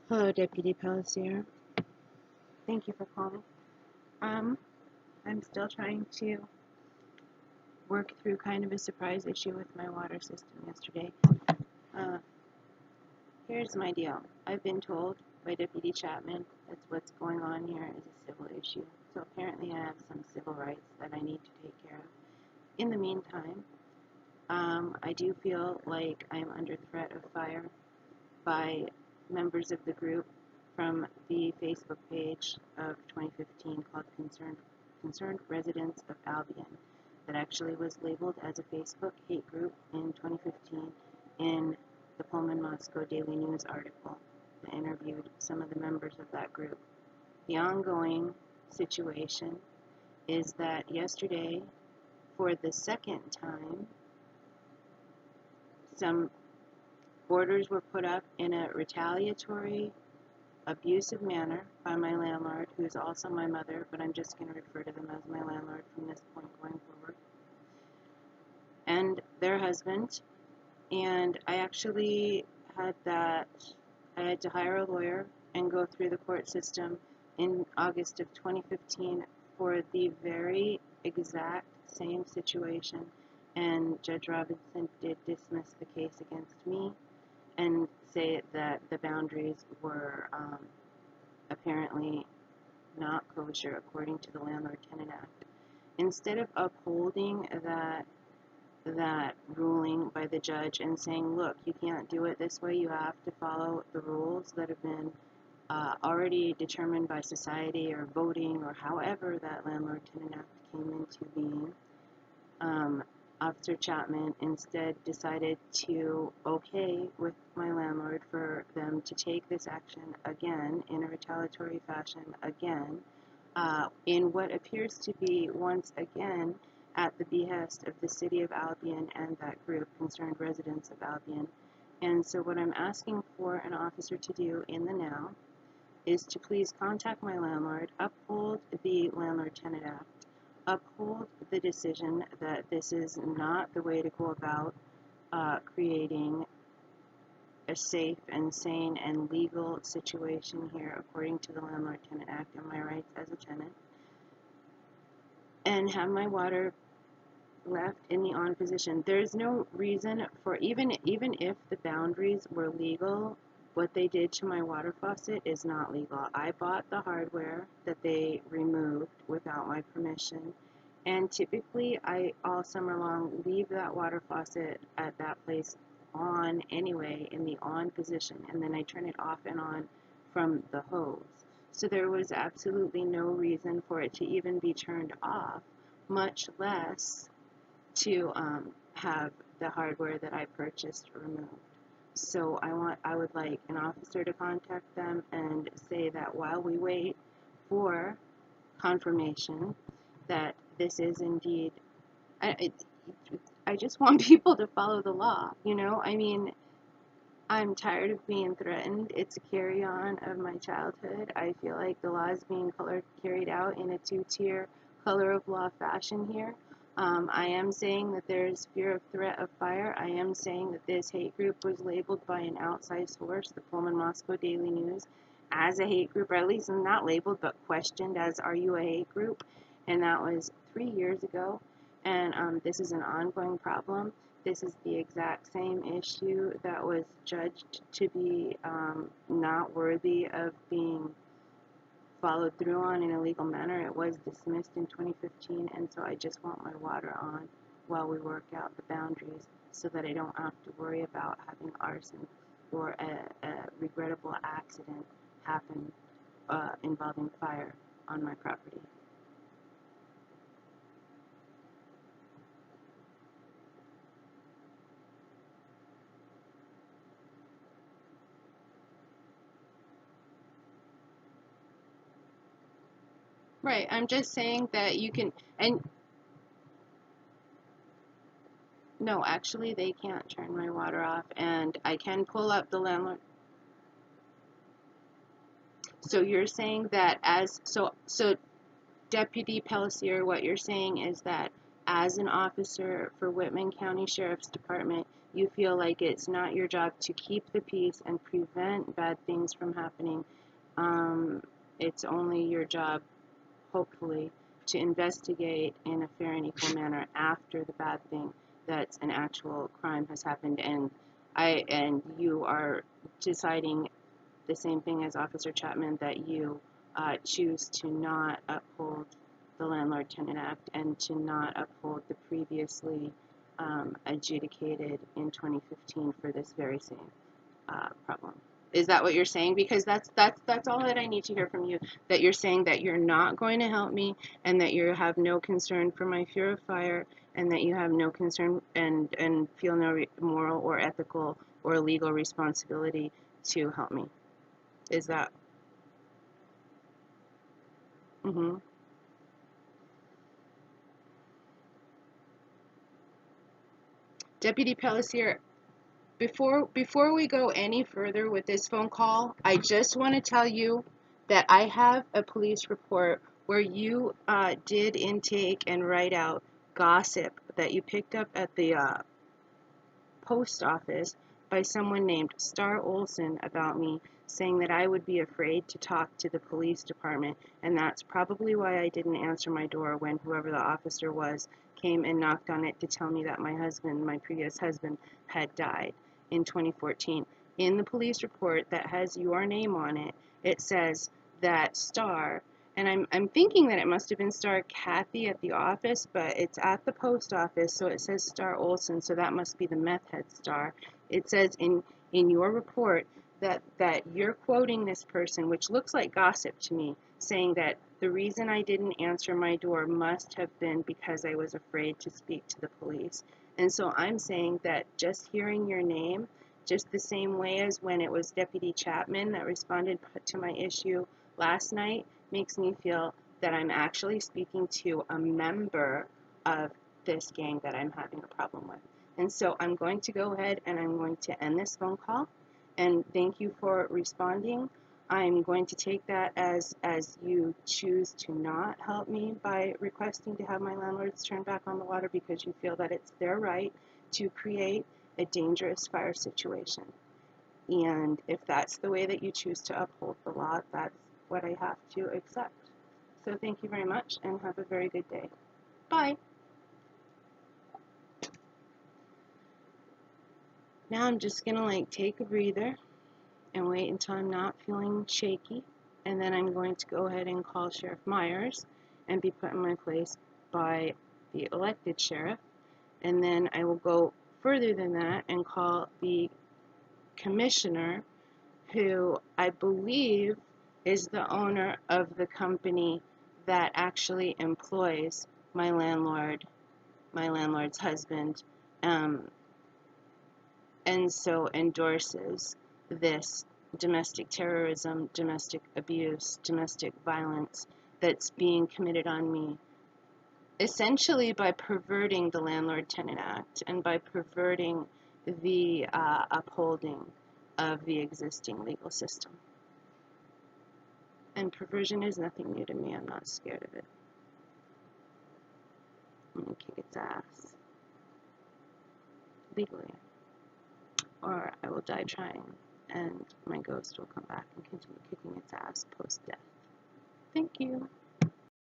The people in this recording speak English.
Hello, Deputy Pelisier. Thank you for calling. I'm still trying to work through kind of a surprise issue with my water system yesterday. Uh, Here's my deal. I've been told by Deputy Chapman that what's going on here is a civil issue. So apparently I have some civil rights that I need to take care of. In the meantime, I do feel like I'm under threat of fire by members of the group from the Facebook page of 2015 called Concerned Residents of Albion, that actually was labeled as a Facebook hate group in 2015 in the Pullman Moscow Daily News article that interviewed some of the members of that group. The ongoing situation is that yesterday, for the second time, some orders were put up in a retaliatory, abusive manner by my landlord, who is also my mother, but I'm just going to refer to them as my landlord from this point going forward, and their husband. And I actually I had to hire a lawyer and go through the court system in August of 2015 for the very exact same situation, and Judge Robinson did dismiss the case against me and say that the boundaries were apparently not kosher according to the Landlord-Tenant Act. Instead of upholding that ruling by the judge and saying, look, you can't do it this way, you have to follow the rules that have been already determined by society or voting or however that Landlord-Tenant Act came into being, Officer Chapman instead decided to okay with my landlord for them to take this action again in a retaliatory fashion again, in what appears to be once again at the behest of the City of Albion and that group, Concerned Residents of Albion. And so what I'm asking for an officer to do in the now is to please contact my landlord, uphold the Landlord-Tenant Act, uphold the decision that this is not the way to go about creating a safe and sane and legal situation here according to the Landlord-Tenant Act and my rights as a tenant, and have my water left in the on position. There's no reason for, even if the boundaries were legal, what they did to my water faucet is not legal. I bought the hardware that they removed without my permission, and typically I all summer long leave that water faucet at that place on anyway in the on position, and then I turn it off and on from the hose. So there was absolutely no reason for it to even be turned off, much less to have the hardware that I purchased removed. So I would like an officer to contact them and say that while we wait for confirmation that this is indeed, I just want people to follow the law, you know? I mean, I'm tired of being threatened. It's a carry-on of my childhood. I feel like the law is being carried out in a two-tier color of law fashion here. I am saying that there's fear of threat of fire. I am saying that this hate group was labeled by an outside source, the Pullman Moscow Daily News, as a hate group, or at least not labeled, but questioned as, are you a hate group? And that was 3 years ago. And this is an ongoing problem. This is the exact same issue that was judged to be not worthy of being followed through on in a legal manner. It was dismissed in 2015, and so I just want my water on while we work out the boundaries so that I don't have to worry about having arson or a regrettable accident happen involving fire on my property. Right, I'm just saying that you can, and no, actually they can't turn my water off, and I can pull up the landlord. So you're saying that so Deputy Pelisier, what you're saying is that as an officer for Whitman County Sheriff's Department, you feel like it's not your job to keep the peace and prevent bad things from happening. It's only your job, hopefully, to investigate in a fair and equal manner after the bad thing that's an actual crime has happened, and you are deciding the same thing as Officer Chapman, that you choose to not uphold the Landlord-Tenant Act and to not uphold the previously adjudicated in 2015 for this very same problem. Is that what you're saying? Because that's all that I need to hear from you. That you're saying that you're not going to help me, and that you have no concern for my fear of fire, and that you have no concern and feel no moral or ethical or legal responsibility to help me. Is that? Mm-hmm. Deputy Pelisier, before we go any further with this phone call, I just want to tell you that I have a police report where you did intake and write out gossip that you picked up at the post office by someone named Star Olson about me, saying that I would be afraid to talk to the police department, and that's probably why I didn't answer my door when whoever the officer was came and knocked on it to tell me that my previous husband, had died in 2014. In the police report that has your name on it, it says that Star, and I'm thinking that it must have been Star Kathy at the office, but it's at the post office, so it says Star Olson, so that must be the meth head Star. It says in your report that you're quoting this person, which looks like gossip to me, saying that the reason I didn't answer my door must have been because I was afraid to speak to the police. And so I'm saying that just hearing your name, just the same way as when it was Deputy Chapman that responded to my issue last night, makes me feel that I'm actually speaking to a member of this gang that I'm having a problem with. And so I'm going to go ahead and I'm going to end this phone call. And thank you for responding. I'm going to take that as you choose to not help me by requesting to have my landlords turn back on the water because you feel that it's their right to create a dangerous fire situation. And if that's the way that you choose to uphold the law, that's what I have to accept. So thank you very much and have a very good day. Bye. Now I'm just going to take a breather and wait until I'm not feeling shaky. And then I'm going to go ahead and call Sheriff Myers and be put in my place by the elected sheriff. And then I will go further than that and call the commissioner, who I believe is the owner of the company that actually employs my landlord's husband, and so endorses this domestic terrorism, domestic abuse, domestic violence that's being committed on me, essentially by perverting the Landlord-Tenant Act and by perverting the upholding of the existing legal system. And perversion is nothing new to me. I'm not scared of it. I'm going to kick its ass. Legally. Or I will die trying, and my ghost will come back and continue kicking its ass post-death. Thank you.